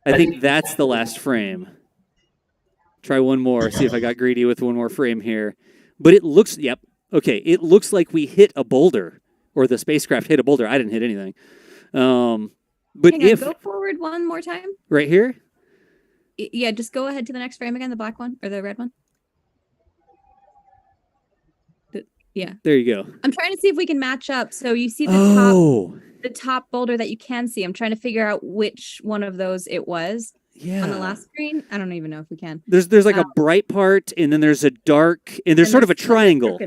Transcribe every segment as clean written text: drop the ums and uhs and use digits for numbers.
I think that's the last frame. Try one more. See if I got greedy with one more frame here. But it looks, yep. Okay, it looks like we hit a boulder, or the spacecraft hit a boulder. I didn't hit anything. But Hang on, go forward one more time. Right here? Yeah, just go ahead to the next frame again, the black one or the red one. Yeah. There you go. I'm trying to see if we can match up. So you see the top boulder that you can see. I'm trying to figure out which one of those it was. Yeah. On the last screen. I don't even know if we can. There's like a bright part, and then there's a dark, and there's sort of a triangle.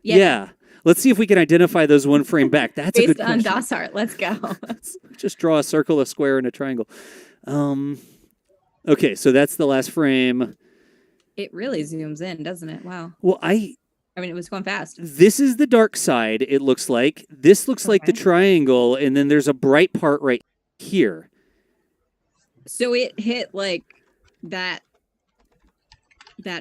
Yeah. Let's see if we can identify those one frame back. That's a good question. Based on DOS art. Let's go. Let's just draw a circle, a square, and a triangle. Okay, so that's the last frame. It really zooms in, doesn't it? Wow. Well, I mean, it was going fast. This is the dark side, it looks like. This looks like the triangle, and then there's a bright part right here. So it hit like that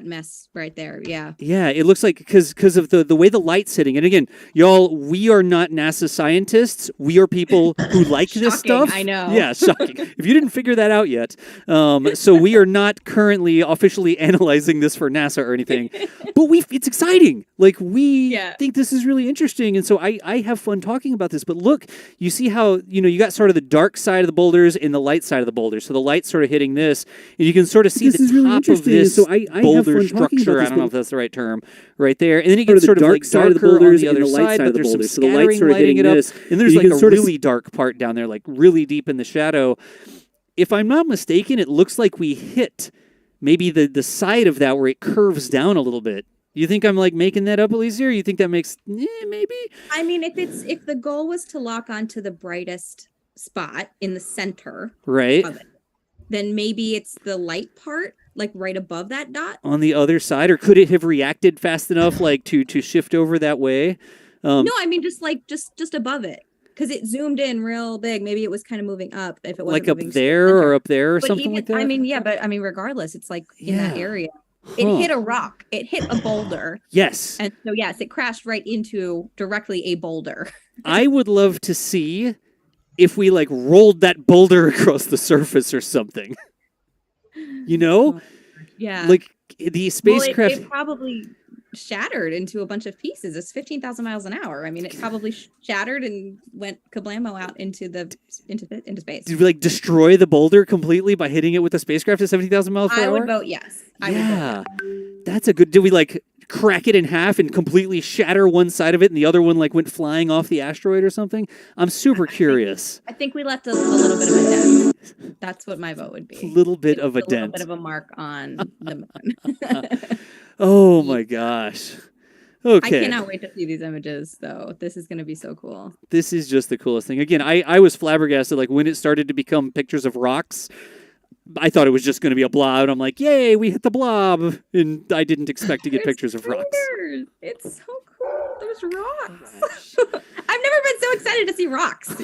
mess right there. Yeah. Yeah, it looks like because of the way the light's hitting. And again, y'all, we are not NASA scientists. We are people who like this stuff. I know. Yeah, shocking. If you didn't figure that out yet. So we are not currently officially analyzing this for NASA or anything. But it's exciting. Like, we think this is really interesting. And so I have fun talking about this. But look, you see how, you got sort of the dark side of the boulders and the light side of the boulders. So the light's sort of hitting this. And you can sort of see the top of this boulder structure. I don't know if that's the right term. Right there. And then it gets sort of like darker on the other side, but there's some scattering lighting it up. And there's like a really dark part down there, like really deep in the shadow. If I'm not mistaken, it looks like we hit maybe the side of that where it curves down a little bit. You think I'm like making that up, Alicia, or you think that makes maybe? I mean, if the goal was to lock onto the brightest spot in the center, right, of it, then maybe it's the light part, like right above that dot on the other side, or could it have reacted fast enough, like to shift over that way? No, I mean just above it. Because it zoomed in real big. Maybe it was kind of moving up. If it wasn't like up there or up there or something like that. I mean, yeah, but I mean, regardless, it's like in that area. It hit a rock. It hit a boulder. Yes. And so yes, it crashed right into directly a boulder. I would love to see if we like rolled that boulder across the surface or something. Yeah. Like the spacecraft. It probably shattered into a bunch of pieces. It's 15,000 miles an hour. I mean, it probably shattered and went kablamo out into space. Did we like destroy the boulder completely by hitting it with a spacecraft at 70,000 miles per hour? I would vote yes. That's a good. Did we like crack it in half and completely shatter one side of it and the other one like went flying off the asteroid or something? I'm super curious. I think we left a little bit of a dent. That's what my vote would be. A little bit of a dent. A little bit of a mark on the moon. Oh my gosh. Okay. I cannot wait to see these images, though. This is going to be so cool. This is just the coolest thing. Again, I was flabbergasted. Like when it started to become pictures of rocks, I thought it was just going to be a blob. And I'm like, yay, we hit the blob. And I didn't expect to get pictures of rocks. It's so cool. There's rocks. I've never been so excited to see rocks,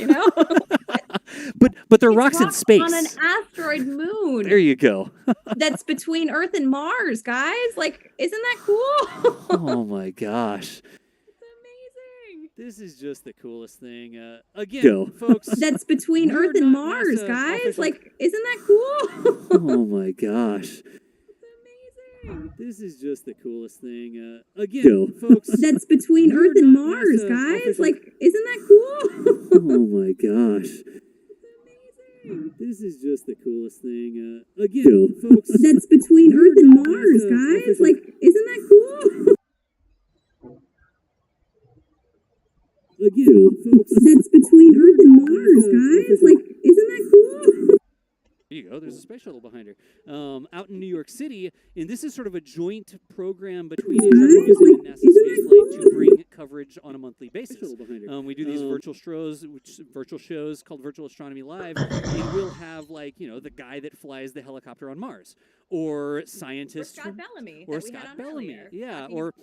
But they're rocks in space. On an asteroid moon. There you go. That's between Earth and Mars, guys. Like, isn't that cool? Oh my gosh. It's amazing. This is just the coolest thing. Again, folks. That's between Earth and Mars, guys. Like, isn't that cool? Oh my gosh. This is just the coolest thing. Again, folks. That's between Earth and Mars, guys. Like, isn't that cool? Oh my gosh. This is just the coolest thing. Again, folks. That's between Earth and Mars, guys. Like, isn't that cool? Again, folks. That's between Earth and Mars, guys. Like, isn't that cool? There you go. There's a space shuttle behind her. Out in New York City, and this is sort of a joint program between Impacta and NASA Spaceflight to bring coverage on a monthly basis. We do these virtual shows called Virtual Astronomy Live, and we'll have the guy that flies the helicopter on Mars, or scientists, or Scott Bellamy, or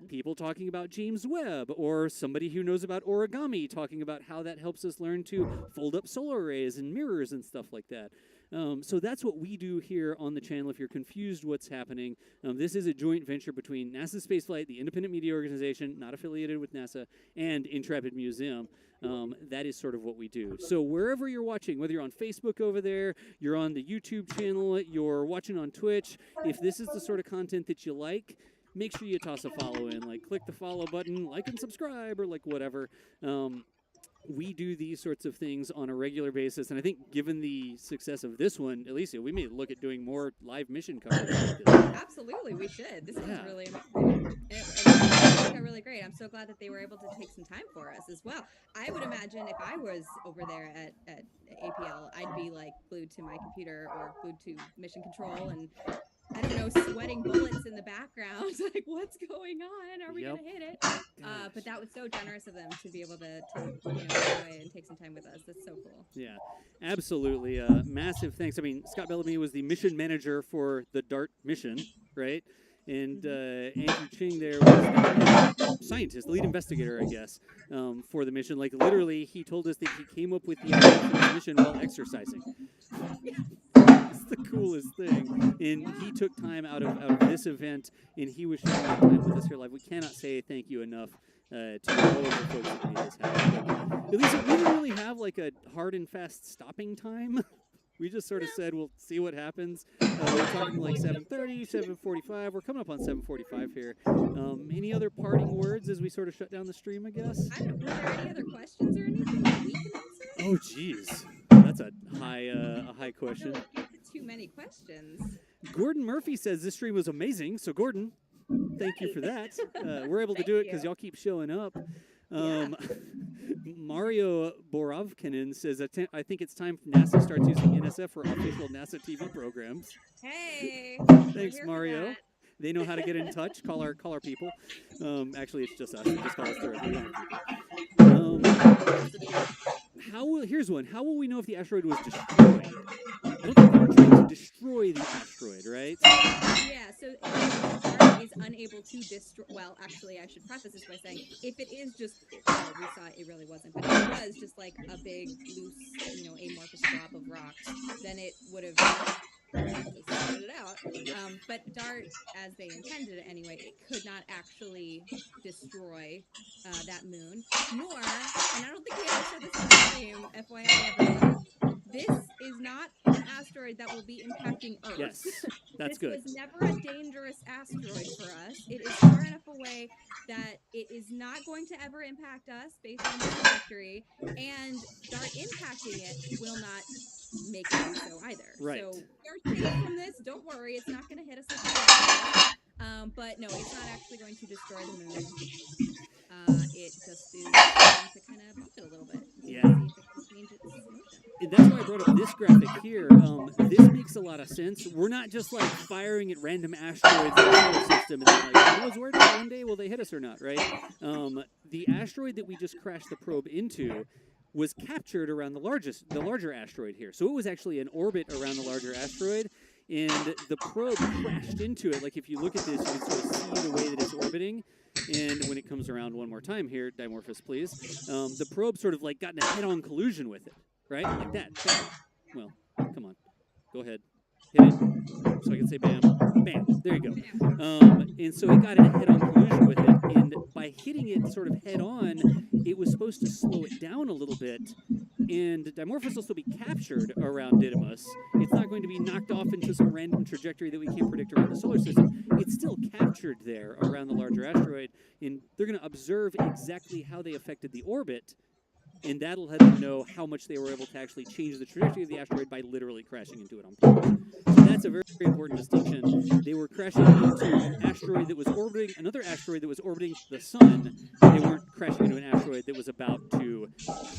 people talking about James Webb, or somebody who knows about origami talking about how that helps us learn to fold up solar arrays and mirrors and stuff like that. So that's what we do here on the channel. If you're confused what's happening, this is a joint venture between NASA Spaceflight, the independent media organization, not affiliated with NASA, and Intrepid Museum. That is sort of what we do. So wherever you're watching, whether you're on Facebook over there, you're on the YouTube channel, you're watching on Twitch, if this is the sort of content that you like, make sure you toss a follow in. Like, click the follow button, like and subscribe, or like whatever. We do these sorts of things on a regular basis, and I think given the success of this one, Alicia, we may look at doing more live mission coverage like this. Absolutely, we should. This is really amazing. It really great. I'm so glad that they were able to take some time for us as well. I would imagine if I was over there at APL, I'd be like glued to my computer or glued to mission control and I don't know, sweating bullets in the background. Like, what's going on? Are we going to hit it? But that was so generous of them to be able to enjoy and take some time with us. That's so cool. Yeah, absolutely. Massive thanks. I mean, Scott Bellamy was the mission manager for the DART mission, right? And Andrew Ching there was the scientist, the lead investigator, I guess, for the mission. Like, literally, he told us that he came up with the idea for the mission while exercising. It's the coolest thing. And he took time out of this event, and he was sharing that time with us here live. We cannot say thank you enough to all of the folks that made this happen. But at least we didn't really have like a hard and fast stopping time. We just sort of said, we'll see what happens. We're talking like 7:30, 7:45. We're coming up on 7:45 here. Any other parting words as we sort of shut down the stream, I guess? I don't know. Are there any other questions or anything that we can answer? Oh, geez. That's a high question. I don't get too many questions. Gordon Murphy says this stream was amazing. So, Gordon, thank you for that. We're able to do it because y'all keep showing up. Mario Borovkinin says, I think it's time NASA starts using NSF for official NASA TV programs. Hey! Thanks, Mario. They know how to get in touch. Call our people. Actually, it's just us. Just call us directly. Here's one. How will we know if the asteroid was destroyed? I don't think they were trying to destroy the asteroid, right? Yeah, so DART is unable to destroy. Well, actually, I should preface this by saying if it is just, we saw it really wasn't, but if it was just like a big, loose, amorphous drop of rocks, then it would have sorted it out. But DART, as they intended it anyway, it could not actually destroy that moon, nor, and I don't think we ever said this in the stream, FYI everyone, this is not an asteroid that will be impacting Earth. Yes, that's good. This was never a dangerous asteroid for us. It is far enough away that it is not going to ever impact us based on the trajectory, and DART impacting it will not make it do so either. Right. So we're safe from this. Don't worry, it's not going to hit us like that. But no, it's not actually going to destroy the moon. It just is going to kind of bump it a little bit. Yeah. See if it can change its motion. And that's why I brought up this graphic here. This makes a lot of sense. We're not just like firing at random asteroids in the solar system and then like, who knows where one day will they hit us or not, right? The asteroid that we just crashed the probe into was captured around the larger asteroid here. So it was actually in orbit around the larger asteroid, and the probe crashed into it. Like if you look at this, you can sort of see the way that it's orbiting. And when it comes around one more time here, Dimorphos, please, the probe sort of like got in a head-on collusion with it, right? Like that. Bam. Well, come on. Go ahead. Hit it. So I can say bam. Bam. There you go. And so it got in a head-on collusion with it. And by hitting it sort of head-on, it was supposed to slow it down a little bit. And Dimorphos will still be captured around Didymos. It's not going to be knocked off into some random trajectory that we can't predict around the solar system. It's still captured there around the larger asteroid, and they're going to observe exactly how they affected the orbit, and that'll let them know how much they were able to actually change the trajectory of the asteroid by literally crashing into it on purpose. So that's a very, very important distinction. They were crashing into an asteroid that was orbiting another asteroid that was orbiting the sun. They weren't crashing into an asteroid that was about to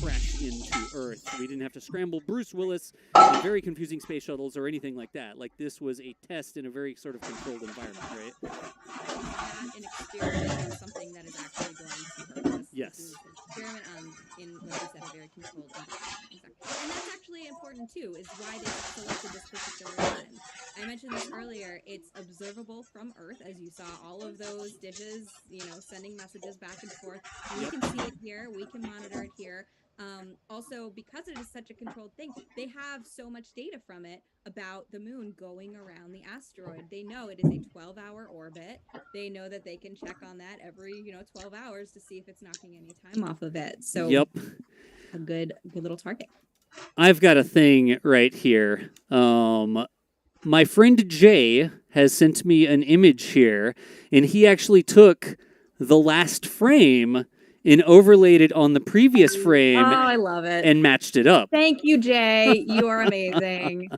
crash into Earth. We didn't have to scramble Bruce Willis in very confusing space shuttles or anything like that. Like, this was a test in a very sort of controlled environment, right? Not an experiment or something that is actually going to hurt us. Yes. This is an experiment in, like you said, a very controlled environment. Exactly. And that's actually important, too, is why they selected this particular one. I mentioned this earlier. It's observable from Earth, as you saw all of those dishes, sending messages back and forth. We can see it here. We can monitor it here. Also, because it is such a controlled thing, they have so much data from it about the moon going around the asteroid. They know it is a 12-hour orbit. They know that they can check on that every 12 hours to see if it's knocking any time off of it. So yep, a good little target. I've got a thing right here. My friend Jay has sent me an image here, and he actually took the last frame and overlaid it on the previous frame. Oh, I love it. And matched it up. Thank you, Jay. You are amazing.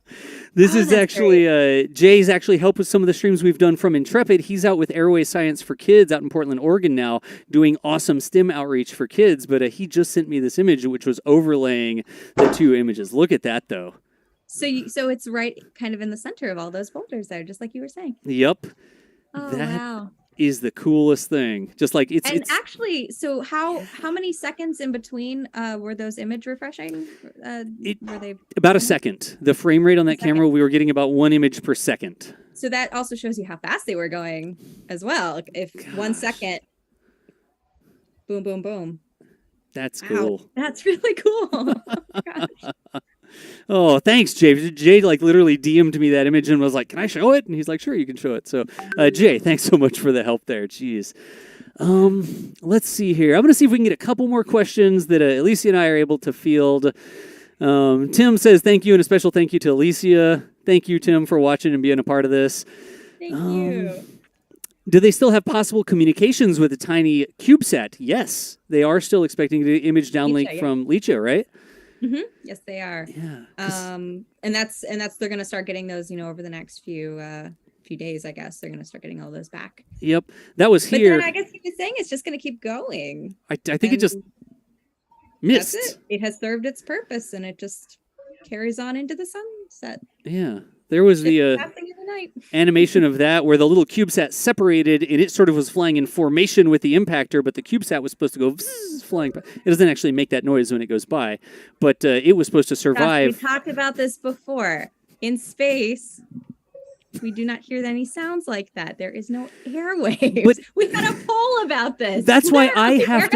This is actually, Jay's actually helped with some of the streams we've done from Intrepid. He's out with Airway Science for Kids out in Portland, Oregon now, doing awesome STEM outreach for kids. But he just sent me this image, which was overlaying the two images. Look at that, though. So it's right kind of in the center of all those boulders there, just like you were saying. Yep. Oh, that wow. Is the coolest thing. Just like it's actually, so how many seconds in between were those image refreshing? Were they about a second? The frame rate on that camera, we were getting about 1 image per second. So that also shows you how fast they were going as well. If 1 second, boom, boom, boom. That's cool. That's really cool. Oh, gosh. Oh, thanks, Jay. Jay literally DM'd me that image and was like, "Can I show it?" And he's like, "Sure, you can show it." So, Jay, thanks so much for the help there. Jeez. Let's see here. I'm going to see if we can get a couple more questions that Alicia and I are able to field. Tim says thank you, and a special thank you to Alicia. Thank you, Tim, for watching and being a part of this. Thank you. Do they still have possible communications with a tiny CubeSat? Yes, they are still expecting the image downlink from Licha, right? Mm-hmm. Yes, they are. Yeah. And that's they're going to start getting those, over the next few days. I guess they're going to start getting all those back. Yep, that was here. But then I guess he was saying it's just going to keep going. I think it just missed. That's it. It has served its purpose, and it just carries on into the sunset. Yeah. There was the animation of that where the little CubeSat separated and it sort of was flying in formation with the impactor, but the CubeSat was supposed to go flying. It doesn't actually make that noise when it goes by, but it was supposed to survive. Gosh, we talked about this before. In space, we do not hear any sounds like that. There is no airwaves. But we had a poll about this. That's why I have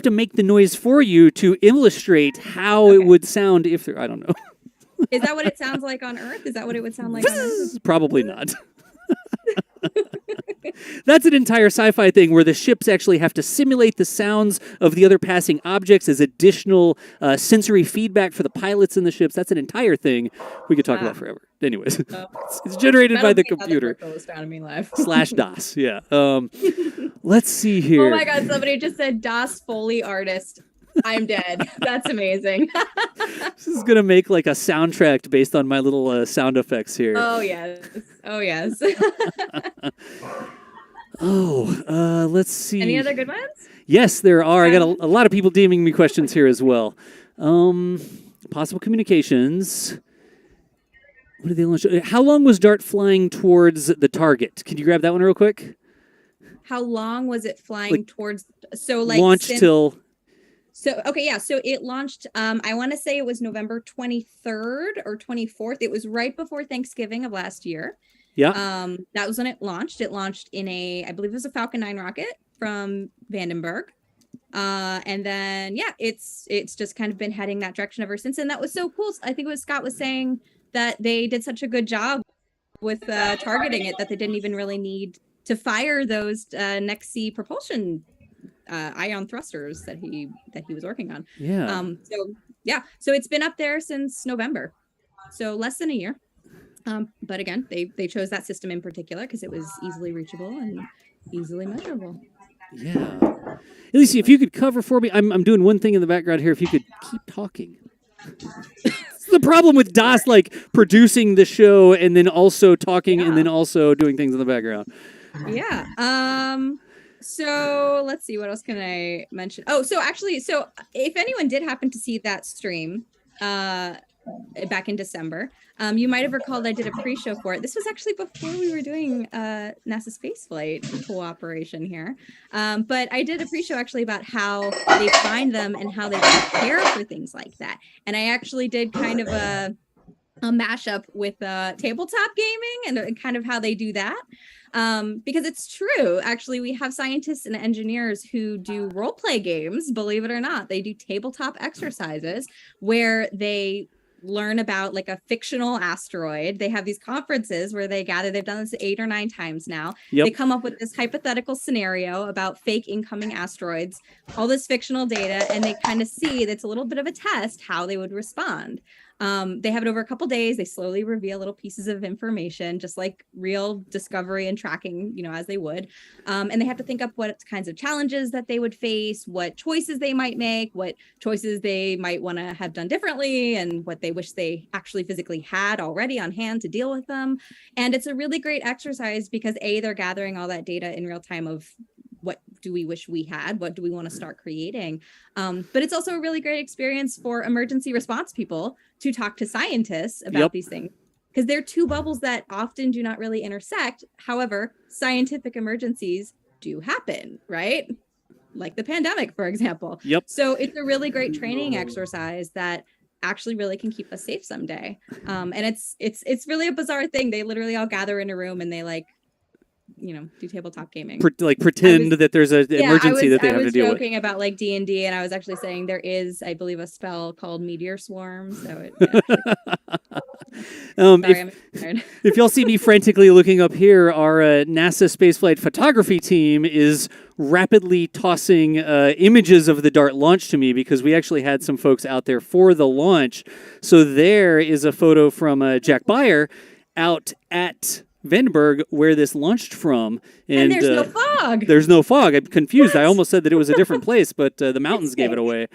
to make the noise for you to illustrate how it would sound if there. I don't know. Is that what it sounds like on Earth? Is that what it would sound like on Earth? Probably not. That's an entire sci-fi thing where the ships actually have to simulate the sounds of the other passing objects as additional sensory feedback for the pilots in the ships. That's an entire thing we could talk about forever. Anyways, it's generated by the computer. /DOS, yeah. Let's see here. Oh my God, somebody just said DOS Foley artist. I'm dead. That's amazing. This is going to make like a soundtrack based on my little sound effects here. Oh, yes. Oh, yes. Let's see. Any other good ones? Yes, there are. I got a lot of people DMing me questions here as well. Possible communications. What did they launch? How long was DART flying towards the target? Can you grab that one real quick? How long was it flying towards? So launch till... So, okay, yeah. So it launched, I want to say it was November 23rd or 24th. It was right before Thanksgiving of last year. Yeah. That was when it launched. It launched in I believe it was a Falcon 9 rocket from Vandenberg. And then, yeah, it's just kind of been heading that direction ever since. And that was so cool. I think it was Scott was saying that they did such a good job with targeting it that they didn't even really need to fire those next-C propulsion ion thrusters that he was working on. Yeah. So it's been up there since November, so less than a year. But again, they chose that system in particular because it was easily reachable and easily measurable. Yeah. Alicia, if you could cover for me, I'm doing one thing in the background here. If you could keep talking. It's the problem with DOS, like producing the show and then also talking and then also doing things in the background. Yeah. So let's see, what else can I mention? Oh, so if anyone did happen to see that stream back in December, you might have recalled I did a pre-show for it. This was actually before we were doing NASA spaceflight cooperation here. But I did a pre-show actually about how they find them and how they prepare for things like that. And I actually did kind of a mashup with tabletop gaming and kind of how they do that. Because it's true. Actually, we have scientists and engineers who do role play games, believe it or not. They do tabletop exercises where they learn about like a fictional asteroid. They have these conferences where they gather. They've done this 8 or 9 times now. Yep. They come up with this hypothetical scenario about fake incoming asteroids, all this fictional data, and they kind of see that's a little bit of a test how they would respond. They have it over a couple days. They slowly reveal little pieces of information, just like real discovery and tracking, you know, as they would. And they have to think up what kinds of challenges that they would face, what choices they might make, what choices they might want to have done differently, and what they wish they actually physically had already on hand to deal with them. And it's a really great exercise because they're gathering all that data in real time of what do we wish we had? What do we want to start creating? But it's also a really great experience for emergency response people to talk to scientists about these things, because they're two bubbles that often do not really intersect. However, scientific emergencies do happen, right? Like the pandemic, for example. So it's a really great training exercise that actually really can keep us safe someday. And it's really a bizarre thing. They literally all gather in a room and they like, you know, do tabletop gaming. Pretend that there's an emergency that they have to deal with. I was joking about like D&D, and I was actually saying there is, I believe, a spell called Meteor Swarm. So if y'all see me frantically looking up here, our NASA spaceflight photography team is rapidly tossing images of the DART launch to me because we actually had some folks out there for the launch. So there is a photo from Jack Beyer out at Vandenberg, where this launched from. And there's no fog. There's no fog. I'm confused. What? I almost said that it was a different place, but the mountains gave it away.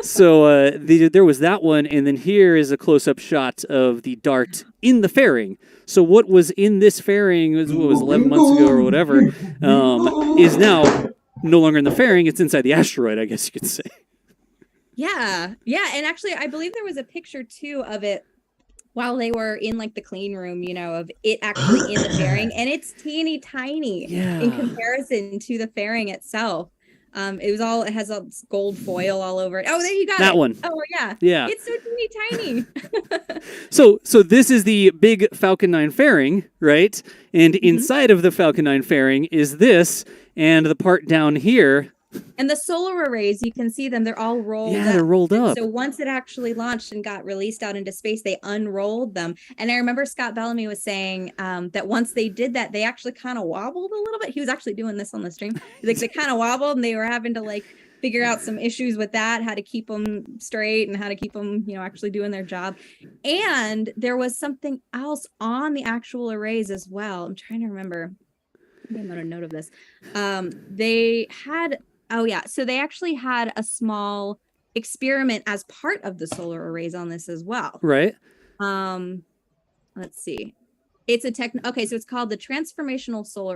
So there was that one, and then here is a close-up shot of the DART in the fairing. So what was in this fairing, what was 11 months ago or whatever, is now no longer in the fairing. It's inside the asteroid, I guess you could say. Yeah. And actually, I believe there was a picture, too, of it while they were in like the clean room, you know, of it actually in the fairing, and it's teeny tiny in comparison to the fairing itself. It has a gold foil all over it. Oh, there you got that one. Oh yeah. It's so teeny tiny. So this is the big Falcon 9 fairing, right? And inside of the Falcon 9 fairing is this, and the part down here. And the solar arrays, you can see them, they're all rolled up. Yeah, they're rolled up. So once it actually launched and got released out into space, they unrolled them. And I remember Scott Bellamy was saying that once they did that, they actually kind of wobbled a little bit. He was actually doing this on the stream. Like they kind of wobbled, and they were having to like figure out some issues with that, how to keep them straight and how to keep them, you know, actually doing their job. And there was something else on the actual arrays as well. I'm trying to remember. I made a note of this. So they actually had a small experiment as part of the solar arrays on this as well. Right. Let's see. It's a so it's called the Transformational Solar